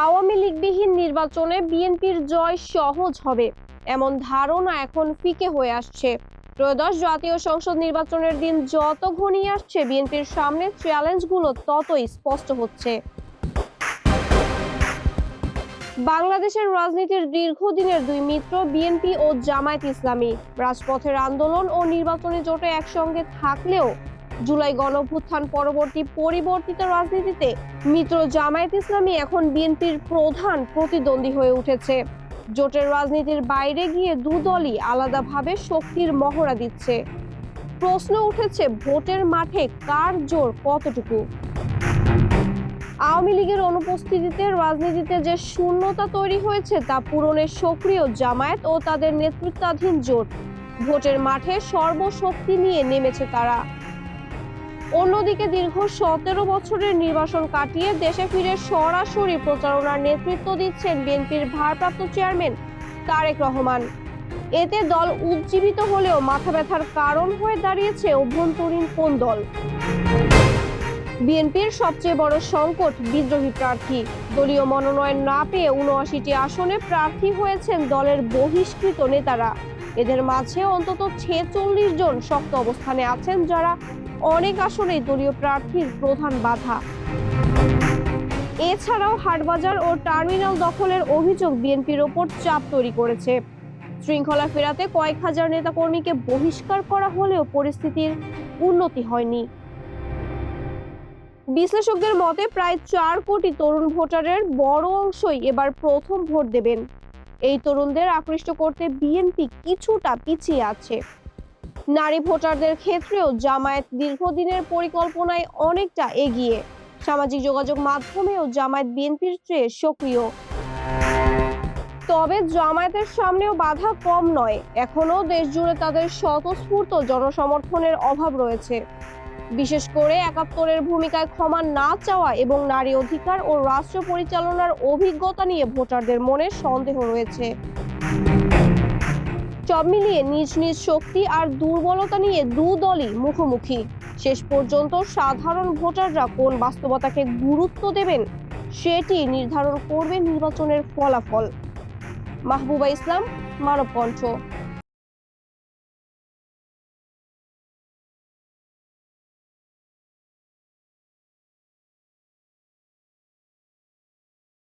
আওয়ামী লীগবিহীন নির্বাচনে বিএনপির জয় সহজ হবে এমন ধারণা এখন ফিকে হয়ে আসছে। ত্রয়োদশ জাতীয় সংসদ নির্বাচনের দিন যত ঘনিয়ে আসছে, বিএনপির সামনে চ্যালেঞ্জগুলো ততই স্পষ্ট হচ্ছে। বাংলাদেশের রাজনীতির দীর্ঘদিনের দুই মিত্র বিএনপি ও জামায়াত ইসলামী রাজপথের আন্দোলন ও নির্বাচনী জোটে একসঙ্গে থাকলেও জুলাই গণঅভ্যুত্থান পরবর্তী পরিবর্তিত রাজনীতিতে মিত্র জামায়াত ইসলামী এখন বিএনপির প্রধান প্রতিদ্বন্দ্বী হয়ে উঠেছে। জোটের রাজনীতির বাইরে গিয়ে দুদলই আলাদাভাবে শক্তির মহড়া দিচ্ছে। প্রশ্ন উঠেছে, ভোটের মাঠে কার জোর কতটুকু? আওয়ামী লীগের অনুপস্থিতিতে রাজনীতিতে যে শূন্যতা তৈরি হয়েছে তা পূরণে সক্রিয় জামায়াত ও তাদের নেতৃত্বাধীন জোট। ভোটের মাঠে সর্বশক্তি নিয়ে নেমেছে তারা। অন্যদিকে দীর্ঘ 17 বছরের নির্বাসন কাটিয়ে দেশে ফিরে সরাসরি প্রচারণার নেতৃত্ব দিচ্ছেন বিএনপির ভারপ্রাপ্ত চেয়ারম্যান তারেক রহমান। এতে দল উজ্জীবিত হলেও মাথা ব্যথার কারণ হয়ে দাঁড়িয়েছে অভ্যন্তরীণ কোন দল। বিএনপির সবচেয়ে বড় সংকট বিদ্রোহী প্রার্থী। দলীয় মনোনয়ন না পেয়ে ৭৯টি আসনে প্রার্থী হয়েছেন দলের বহিষ্কৃত নেতারা। এদের মাঝে অন্তত ৪৬ জন শক্ত অবস্থানে আছেন, যারা অনেক আসনেই দলীয় প্রার্থীর প্রধান বাধা। এছাড়াও হাটবাজার ও টার্মিনাল দখলের অভিযোগ বিএনপির ওপর চাপ তৈরি করেছে। শৃঙ্খলা ফেরাতে কয়েক হাজার নেতাকর্মীকে বহিষ্কার করা হলেও পরিস্থিতির উন্নতি হয়নি। বিশ্লেষকদের মতে প্রায় ৪ কোটি তরুণ ভোটারের বড় অংশই এবার প্রথম ভোট দেবেন। এই তরুণদের আকৃষ্ট করতে বিএনপি কিছুটা পিছিয়ে আছে। নারী ভোটারদের ক্ষেত্রেও জামায়াত দীর্ঘদিনের পরিকল্পনায় অনেকটা এগিয়ে। সামাজিক যোগাযোগ মাধ্যমেও জামায়াত বিএনপির চেয়ে সক্রিয়। তবে জামায়াতের সামনেও বাধা কম নয়। এখনো দেশ জুড়ে তাদের স্বতঃস্ফূর্ত জনসমর্থনের অভাব রয়েছে। বিশেষ করে ৭১-এর ভূমিকায় ক্ষমা না চাওয়া এবং নারী অধিকার ও রাষ্ট্র পরিচালনার অভিজ্ঞতা নিয়ে ভোটারদের মনে সন্দেহ রয়েছে। সব মিলিয়ে নিজ নিজ শক্তি আর দুর্বলতা নিয়ে দু দলই মুখোমুখি। শেষ পর্যন্ত সাধারণ ভোটাররা কোন বাস্তবতাকে গুরুত্ব দেবেন সেটি নির্ধারণ করবে নির্বাচনের ফলাফল। মাহবুবা ইসলাম, মানবকণ্ঠ।